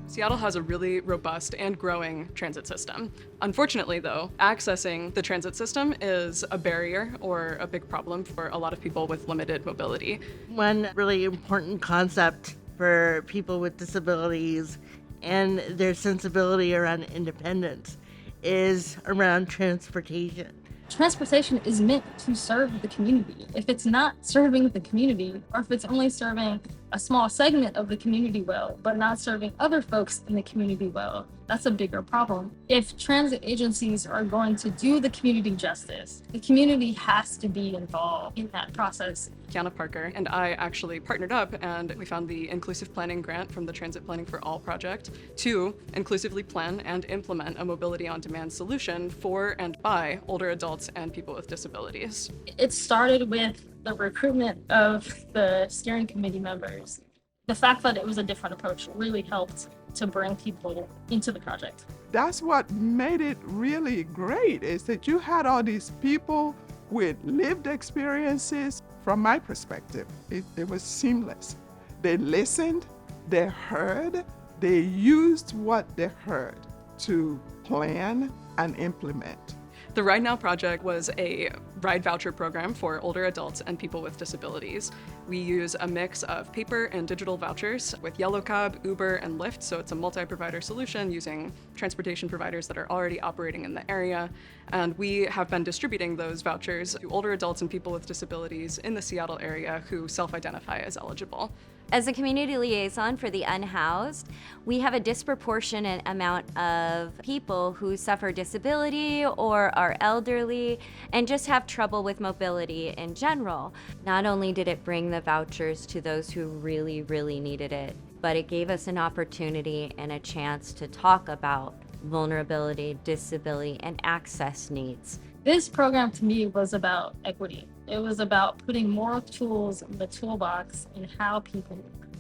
Seattle has a really robust and growing transit system. Unfortunately, though, accessing the transit system is a barrier or a big problem for a lot of people with limited mobility. One really important concept for people with disabilities and their sensibility around independence is around transportation. Transportation is meant to serve the community. If it's not serving the community, or if it's only serving a small segment of the community well, but not serving other folks in the community well, that's a bigger problem. If transit agencies are going to do the community justice, the community has to be involved in that process. Kiana Parker and I actually partnered up and we found the Inclusive Planning Grant from the Transit Planning for All project to inclusively plan and implement a mobility on demand solution for and by older adults and people with disabilities. It started with the recruitment of the steering committee members. The fact that it was a different approach really helped to bring people into the project. That's what made it really great, is that you had all these people with lived experiences. From my perspective, it was seamless. They listened, they heard, they used what they heard to plan and implement. The Ride Now project was a ride voucher program for older adults and people with disabilities. We use a mix of paper and digital vouchers with Yellow Cab, Uber, and Lyft, so it's a multi-provider solution using transportation providers that are already operating in the area. And we have been distributing those vouchers to older adults and people with disabilities in the Seattle area who self-identify as eligible. As a community liaison for the unhoused, we have a disproportionate amount of people who suffer disability or are elderly and just have trouble with mobility in general. Not only did it bring the vouchers to those who really, really needed it, but it gave us an opportunity and a chance to talk about vulnerability, disability, and access needs. This program to me was about equity. It was about putting more tools in the toolbox and how people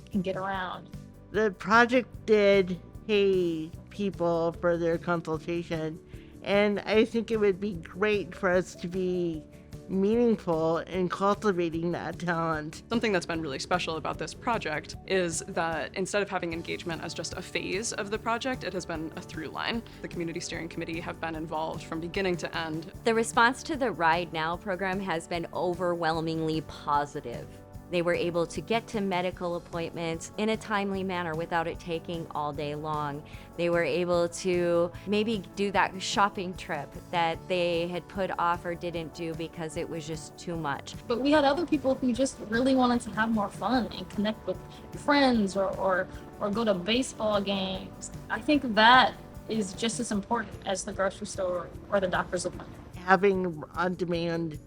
can get around. The project did pay people for their consultation, and I think it would be great for us to be meaningful in cultivating that talent. Something that's been really special about this project is that instead of having engagement as just a phase of the project, it has been a through line. The Community Steering Committee have been involved from beginning to end. The response to the Ride Now program has been overwhelmingly positive. They were able to get to medical appointments in a timely manner without it taking all day long. They were able to maybe do that shopping trip that they had put off or didn't do because it was just too much. But we had other people who just really wanted to have more fun and connect with friends or go to baseball games. I think that is just as important as the grocery store or the doctor's appointment. Having on-demand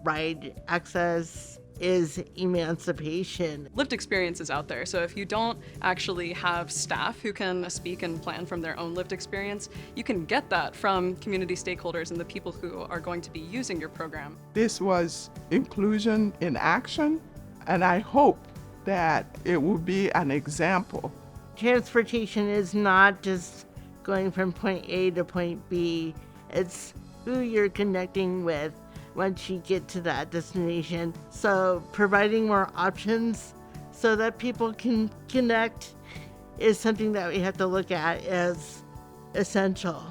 ride access is emancipation. Lived experience is out there, so if you don't actually have staff who can speak and plan from their own lived experience, you can get that from community stakeholders and the people who are going to be using your program. This was inclusion in action, and I hope that it will be an example. Transportation is not just going from point A to point B. It's who you're connecting with once you get to that destination. So providing more options so that people can connect is something that we have to look at as essential.